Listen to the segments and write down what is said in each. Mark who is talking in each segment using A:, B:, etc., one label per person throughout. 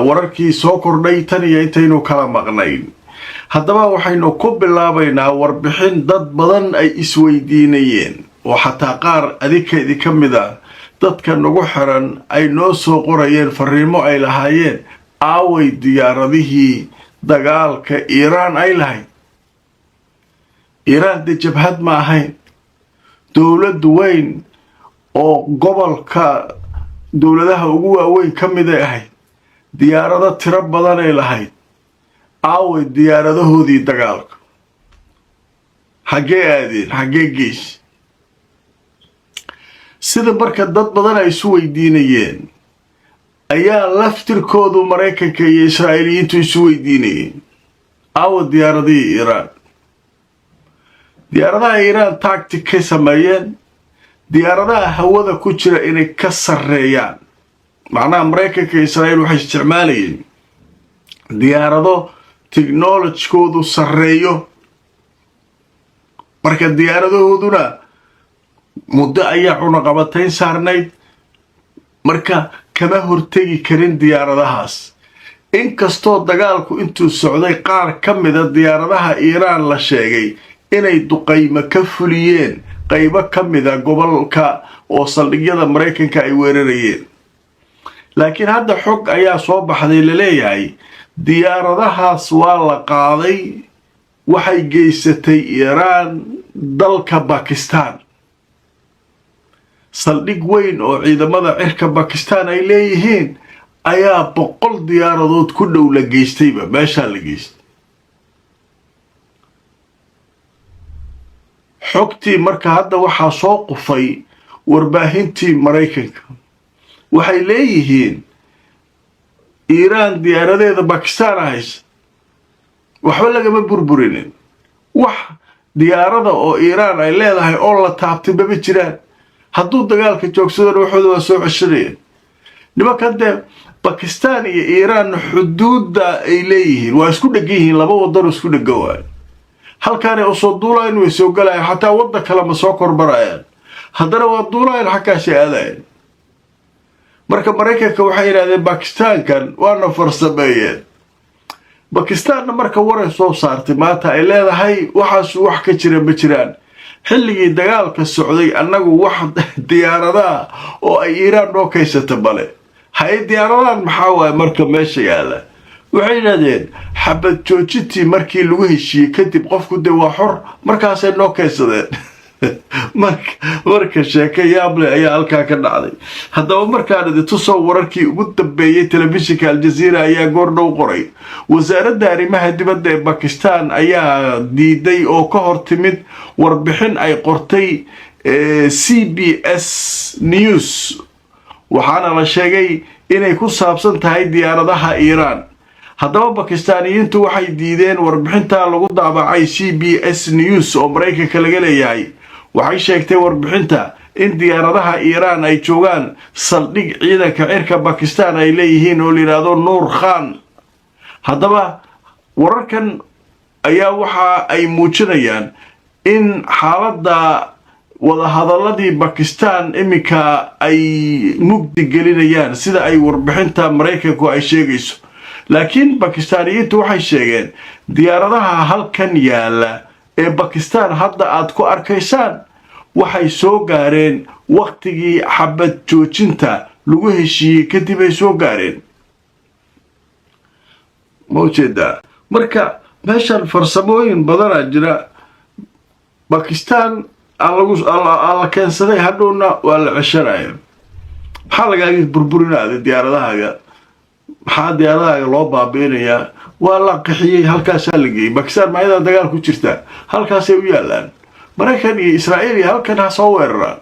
A: wararkii soo kordhay tan iyo intaynu kala maqnayn. haddaba waxaynu ku bilaabaynaa warbixin dad badan ay isweydiinayeen oo xataa qaar adinkeedii ka mid ah dadka nagu xiran ay noo soo qorayeen fariimo ay lahaayeen aaway diyaaradihii dagaalka Iiraan ay lahayd. Iiraan de jabhad ma ahayn, dowlad weyn oo gobolka dowladaha ugu waaweyn ka mid ahayd, diyaarado tiro badan ay lahayd. aaway diyaaradahoodii dagaalka xagee aadeen, xagee gees? sida marka dad badan ay isu weydiinayeen ayaa laftirkoodu Mareykanka iyo Israa'iiliyiintu isu weydiinayeen aawa diyaaradihii Iiraan. diyaaradaha Iiraan tactic ka sameeyeen diyaaradaha hawada ku jira inay ka sarreeyaan. macnaha Mareykanka iyo Israa'iil waxay isticmaalayeen diyaarado technology-koodu sarreeyo, marka diyaaradahooduna muddo ayaa cunaqabatayn saarnayd, marka kama hortegi karin diyaaradahaas. inkastoo dagaalku intuu socday qaar ka mida diyaaradaha Iiraan la sheegay inay duqaymo ka fuliyeen qaybo ka mida gobolka oo saldhigyada Mareykanka ay weerarayeen. laakiin hadda xog ayaa soo baxday la leeyahay diyaaradahaas waa la qaaday, waxay geysatay Iiraan dalka Bakistan. saldhig weyn oo ciidamada cirka Bakistan ay leeyihiin ayaa 100 diyaaradood ku dhow la geystayba meesha la geystay. xogtii marka hadda waxaa soo qufay warbaahintii Mareykanka. waxay leeyihiin Iiraan diyaaradeeda Bakistan haysa waxba lagama burburinin. wax diyaarada oo Iiraan ay leedahay oo la taabtay ma jiraan. hadduu dagaalka joogsadana waxooda waa soo ceshanayeen. nimankan dee Bakistan iyo Iiraan xuduudda ay leeyihiin waa isku dhegan yihiin, laba wadan isku dhegan waay. halkaanay usoo duulayaan way soo galayaan, xataa waddan kale ma soo korbarayaan, haddana waa duulayaan xaggaasay aadayaan. marka Mareykanka waxay yidhahdeen Bakistaankan waana farsameeyeen. Bakistaanna marka waray soo saartay maanta ay leedahay waxaas wax ka jira ma jiraan. xilligii dagaalka socday annagu wax diyaaradaha oo ay Iiraan noo kaysata bale. hay diyaaradahan maxaa waay marka meesha yaala? waxay yidhahdeen xabad joojintii markii lagu heshiiyey kadib qofku dee waa xor, markaasay noo kaysadeen. marka sheeko yaab leh ayaa halkaa ka dhacday. haddaba markaan idintu soo wararkii ugu dambeeyey telefishinka Aljazeera ayaa goordhow qoray wasaaradda arrimaha dibadda ee Bakistan ayaa diiday oo ka hor timid warbixin ay qortay CBS News, waxaana la sheegay inay ku saabsan tahay diyaaradaha Iiraan. haddaba Bakistaaniyiintu waxay diideen warbixinta lagu daabacay CBS News oo Mareykanka laga leeyahay. waxay sheegtay warbixinta in diyaaradaha Iiraan ay joogaan saldhig ciidanka cirka Bakistan ay leeyihiin oo la yiraahdo Noor Khan. haddaba wararkan ayaa waxa ay muujinayaan in xaaladda wadahadaladii Bakistan imika ay mugdi gelinayaan sida ay warbixinta Mareykanku ay sheegayso. laakiin Bakistaaniyiintu waxay sheegeen diyaaradaha halkan yaala ee Bakistan hadda aad ku arkaysaan waxay soo gaareen waqtigii xabad joojinta lagu heshiiyey kadib ay soo gaareen. mawjeeda marka meeshan farsamooyin badanaa jira. Bakistan alla keensaday hadhowna waa la ceshanaya. maxaa lagaaga burburinaaday diyaaradahaaga? maxaa diyaaradahaaga loo baabiinayaa? waa la qaxiyey, halkaasaa la geeyey. Bakistan maayadaa dagaal ku jirta, halkaasay u yaalaan. Mareykan iyo Israa'iil iyo halkan ha soo weeraraan.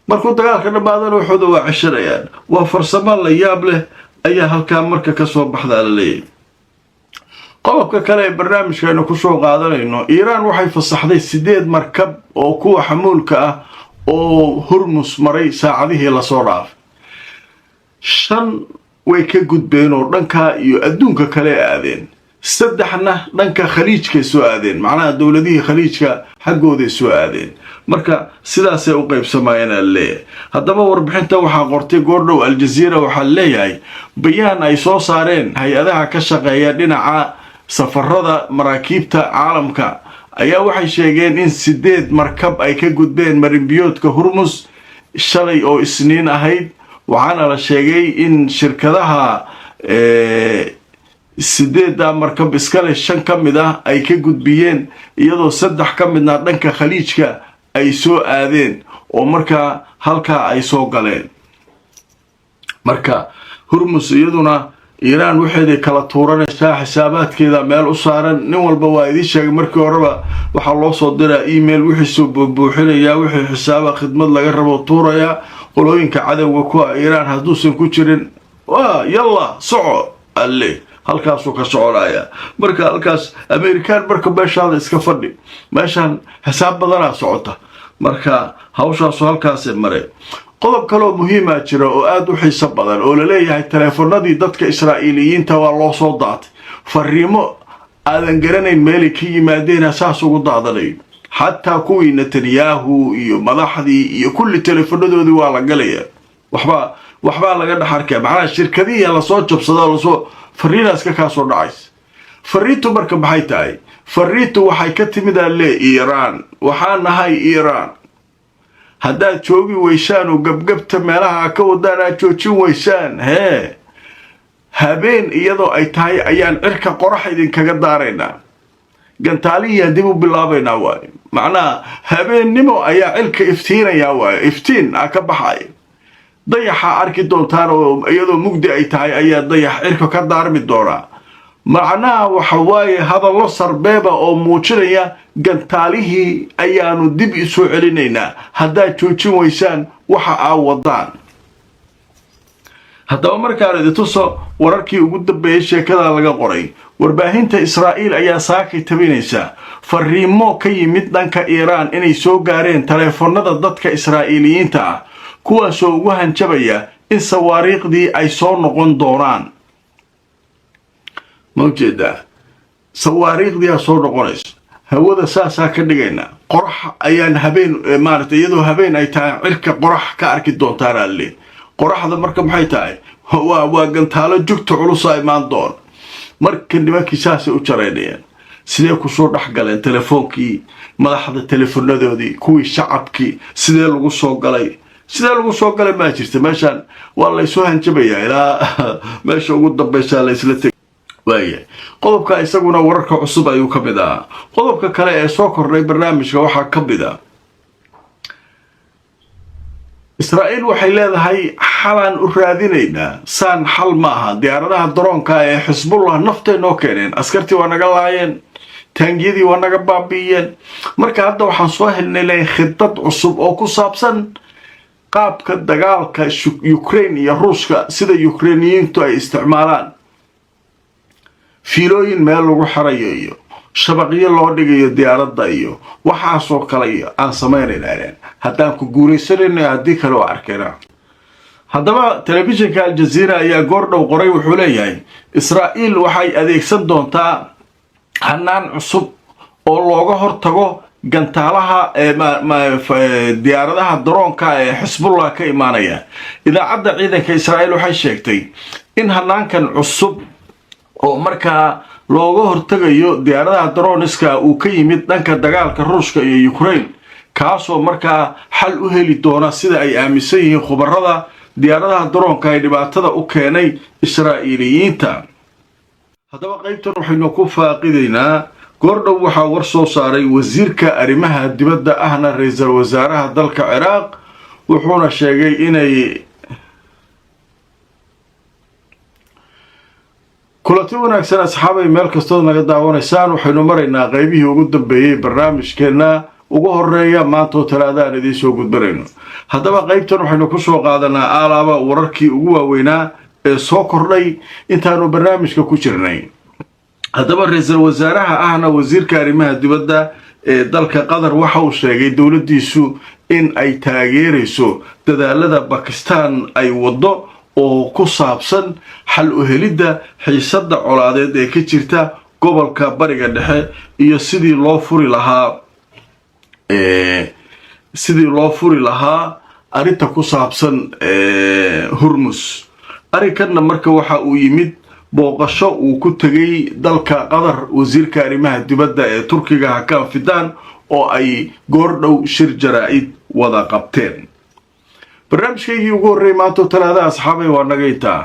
A: markuu dagaalka dhammaadana waxooda waa ceshanayaan. waa farsamo la yaab leh ayaa halkaa marka ka soo baxdaa la leeyahay. qodobka kale ee barnaamijkeenu ku soo qaadanayno, Iiraan waxay fasaxday 8 markab oo kuwa xamuulka ah oo Hormuz maray saacadihii la soo dhaafay. 5 way ka gudbeen oo dhanka iyo adduunka kale aadeen. saddexna dhanka khaliijka soo aadeen macnaha dowladihii khaliijka xaggooda soo aadeen marka sidaasay u qaybsamayeen leeyahay haddaba warbixinta waxaa qortay goordhow aljazeera waxaa leeyahay bayaan ay soo saareen hay-adaha ka shaqeeya dhinaca safarada maraakiibta caalamka ayaa waxay sheegeen in 8 markab ay ka gudbeen marinbiyoodka Hormuz shalay oo isniin ahayd waxaana la sheegay in shirkadaha 8 markab iskale 5 ka mid ah ay ka gudbiyeen iyadoo 3 ka midna dhanka khaliijka ay soo aadeen oo marka halka ay soo galeen marka Hormuz iyaduna Iran waxay kala tuuranaysaa xisaabaadkeeda meel u saaran nin walba waa idin sheegay markii horeba waxa loo soo diraa email wixii soo buuxinaya wixii xisaaba khidmad laga rabo tuuraya qolooyinka cadawga ku Iran haduusan ku jirin yalla soco alle halkaas uu ka soconaya marka halkaas American marka meeshaan iska fadhi meeshaan xisaab badan socota marka hawshaas halkaas maray qodob kale oo muhiim ah jira oo aad u xiiso badan oo la leeyahay telefoonadii dadka Israa'iiliyiinta waa loo soo daatay fariimo aadan garanayn meel ka yimaadeen asaas ugu daadanay hatta kuwii Netanyahu iyo madaxdii iyo kulli teleefoonadoodii waa la galaya waxba laga dhaxarkaa macnaha shirkadihii la soo jabsado la soo fariinaas ka soo dhacays fariintu marka maxay tahay fariintu waxay ka timid Iran waxaan nahay Iran haddaad joogi weysaan oo gabgabta meelaha ka wadaan joojin weysaan habeen iyadoo ay tahay ayaan cirka qorax idinkaga daaraynaa gantaaliya dib u bilaabaynaa waay macnaha habeennimo ayaa cirka iftiinaya waay iftiin ka baxay dayaxa arki doontaan oo iyadoo mugdi ay tahay ayaa dayax cirka ka daarmi doonaa macnaha waxa waaye hadallo sarbeeba oo muujinaya gantaalihii ayaanu dib isu celinaynaa haddaad joojin weysaan waxa aa wadaan haddaba markaan idin tuso wararkii ugu dambeeyay sheekada laga qoray warbaahinta Israa'iil ayaa saakay tabinaysa fariimo ka yimid dhanka Iran inay soo gaareen telefoonada dadka Israa'iiliyiinta ah kuwaas oo ugu hanjabaya in sawaariiqdii ay soo noqon doonaan موجودة صواريخ دي صور قريش هودا ساسا كدغينا قرح ايان هبين مارت يدو هبين اي تا عرك قرح كارك دونتار اللي قرح هذا مركب maxay tahay waa gantaalo joogto culus ay maan doon marka nimankii saasi u jareeyeen sidee ku soo dhax galeen telefoonkii madaxda teleefoonadoodii kuwii shacabkii sidee lagu soo galay ma jirto meeshan waa la soo hanjabaya ilaa meesha ugu dambaysa la isla waaye qodobka isaguna wararka cusub ayuu ka mid ah qodobka kale ee soo kordhay barnaamijka waxa ka mid ah Israa'iil waxay leedahay xalan u raadinayna saan xal ma aha diyaaradaha droonka ee Xisbullah nafteena oo keeneen askartii waa naga laayeen taangiyadii waa naga baabiiyeen marka hadda waxaan soo helnay khidad cusub oo ku saabsan qaabka dagaalka Ukraine iyo Ruushka sida Ukrainiyiintu ay isticmaalaan fiilooyin meel lagu xarayo iyo shabaqyo loo dhigayo diyaaradda iyo waxaas oo kale aan sameeynaa haddaan ku guuleysanayno haddii kale oo arkayna haddaba telefishinka aljazeera ayaa goordhow qoray wuxuu leeyahay Israa'iil waxay adeegsan doontaa hanaan cusub oo looga hortago gantaalaha diyaaradaha droonka ee Xisbullah ka imaanaya idaacadda ciidanka Israa'iil waxay sheegtay in hanaankan cusub oo markaa looga hortagayo diyaaradaha droniska uu ka yimid dhanka dagaalka Ruushka iyo Ukraine kaasoo markaa xal u heli doona sida ay aaminsan yihiin khubarada diyaaradaha droonka ay dhibaatada u keenay Israa'iiliyiinta haddaba qaybtan waxaynu ku faaqidaynaa goordhow waxaa war soo saaray wasiirka arrimaha dibadda ahna ra'iisul wasaaraha dalka Ciraaq wuxuuna sheegay inay kulanti wanaagsan asxaabay meel kastoo naga daawanaysaan waxaynu maraynaa qaybihii ugu dambeeyay barnaamijkeena ugu horeeya maanta oo talaadaan idin soo gudbanayno haddaba qaybtan waxaynu ku soo qaadanaa alaaba wararkii ugu waaweynaa ee soo kordhay intaanu barnaamijka ku jirnay haddaba ra'iisul wasaaraha ahna wasiirka arrimaha dibadda ee dalka Qatar waxa uu sheegay dawladdiisu in ay taageerayso dadaalada Pakistan ay wado oo ku saabsan xal u helidda xiisadda colaadeed ee ka jirta gobolka bariga dhexe iyo sidii loo furi lahaa arinta ku saabsan Hormuz. Arrinkanna marka waxa uu yimid booqasho uu ku tagay dalka Qatar wasiirka arrimaha dibadda ee Turkiga Hakan Fidan oo ay goordhow shir jaraa'id wada qabteen. barnaamijkaygii ugu horreeyay maanta talaada asxaabay waa naga intaa.